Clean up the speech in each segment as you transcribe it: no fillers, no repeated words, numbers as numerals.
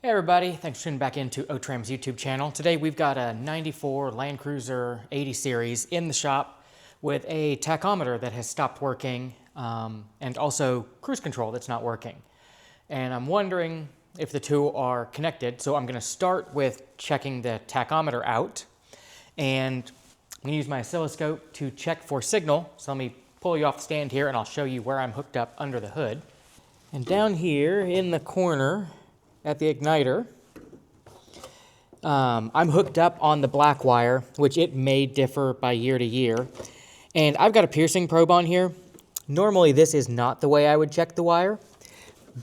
Hey everybody, thanks for tuning back into Otram's YouTube channel. Today we've got a 94 Land Cruiser 80 series in the shop with a tachometer that has stopped working and also cruise control that's not working. And I'm wondering if the two are connected, so I'm going to start with checking the tachometer out. And I'm going to use my oscilloscope to check for signal. So let me pull you off the stand here and I'll show you where I'm hooked up under the hood. And down here in the corner at the igniter, I'm hooked up on the black wire, which it may differ by year to year. And I've got a piercing probe on here. Normally this is not the way I would check the wire,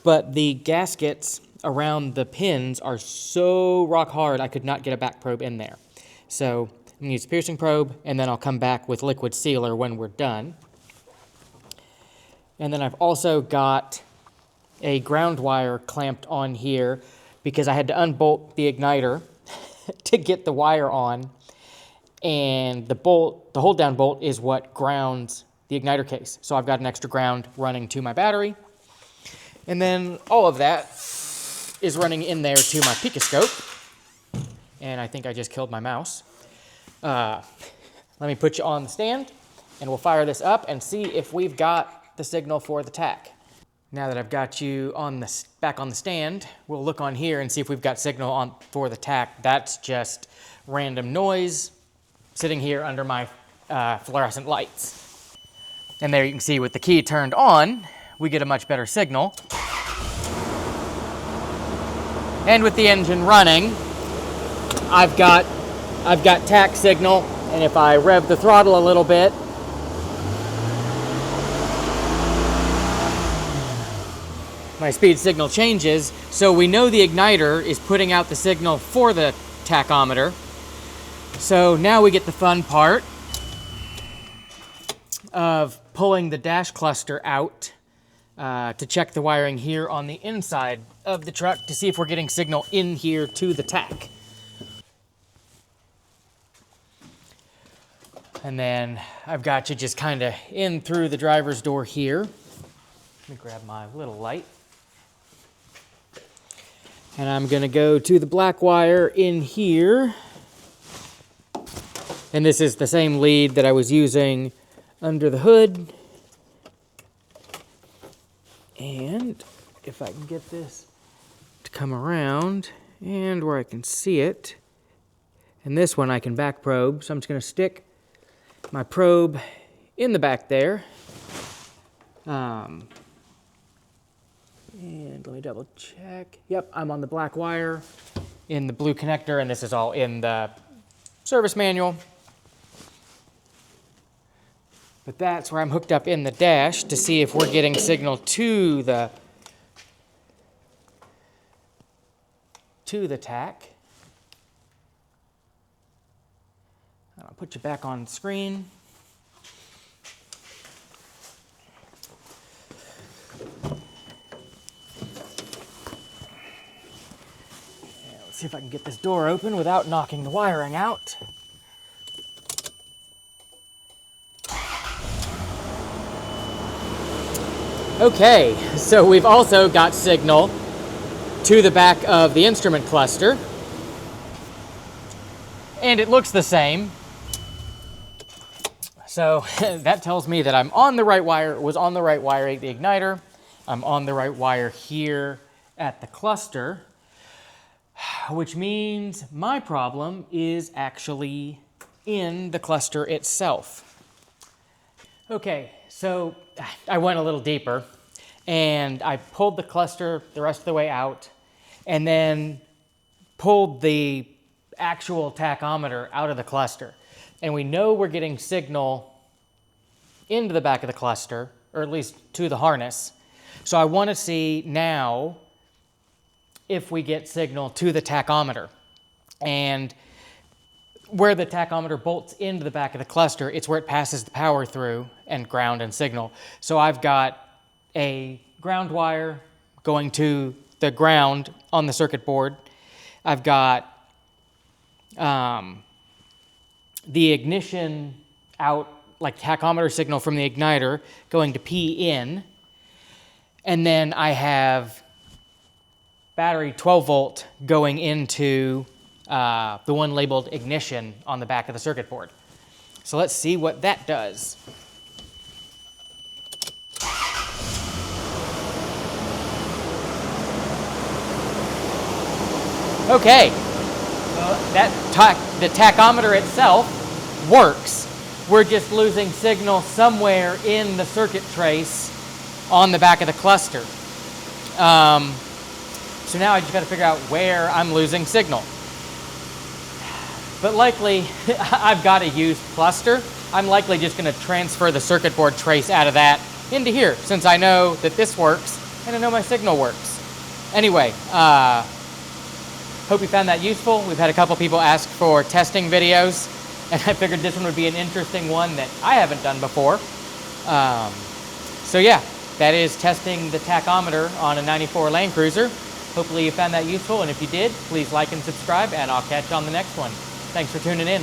but the gaskets around the pins are so rock hard I could not get a back probe in there. So I'm going to use a piercing probe and then I'll come back with liquid sealer when we're done. And then I've also got a ground wire clamped on here because I had to unbolt the igniter to get the wire on, and the hold down bolt is what grounds the igniter case. So I've got an extra ground running to my battery, and then all of that is running in there to my picoscope, and I think I just killed my mouse. Let me put you on the stand and we'll fire this up and see if we've got the signal for the tach. Now that I've got you back on the stand, we'll look on here and see if we've got signal for the tach. That's just random noise sitting here under my fluorescent lights. And there you can see with the key turned on, we get a much better signal. And with the engine running, I've got tach signal, and if I rev the throttle a little bit, my speed signal changes, so we know the igniter is putting out the signal for the tachometer. So now we get the fun part of pulling the dash cluster out to check the wiring here on the inside of the truck to see if we're getting signal in here to the tach. And then I've got you just kind of in through the driver's door here. Let me grab my little light. And I'm going to go to the black wire in here. And this is the same lead that I was using under the hood. And if I can get this to come around and where I can see it. And this one I can back probe. So I'm just going to stick my probe in the back there. And let me double check. Yep, I'm on the black wire in the blue connector, and this is all in the service manual. But that's where I'm hooked up in the dash to see if we're getting signal to the tach. I'll put you back on screen. See if I can get this door open without knocking the wiring out. Okay, so we've also got signal to the back of the instrument cluster. And it looks the same. So that tells me that I'm on the right wire, was on the right wire at the igniter. I'm on the right wire here at the cluster, which means my problem is actually in the cluster itself. Okay, so I went a little deeper and I pulled the cluster the rest of the way out and then pulled the actual tachometer out of the cluster. And we know we're getting signal into the back of the cluster, or at least to the harness. So I want to see now if we get signal to the tachometer. And where the tachometer bolts into the back of the cluster, it's where it passes the power through and ground and signal. So I've got a ground wire going to the ground on the circuit board. I've got the ignition out, like tachometer signal from the igniter going to P in. And then I have battery 12 volt going into the one labeled ignition on the back of the circuit board. So let's see what that does. Okay, the tachometer itself works. We're just losing signal somewhere in the circuit trace on the back of the cluster. So now I just got to figure out where I'm losing signal. But likely, I've got a used cluster. I'm likely just going to transfer the circuit board trace out of that into here, since I know that this works and I know my signal works. Anyway, hope you found that useful. We've had a couple people ask for testing videos, and I figured this one would be an interesting one that I haven't done before. So yeah, that is testing the tachometer on a 94 Land Cruiser. Hopefully you found that useful, and if you did, please like and subscribe, and I'll catch you on the next one. Thanks for tuning in.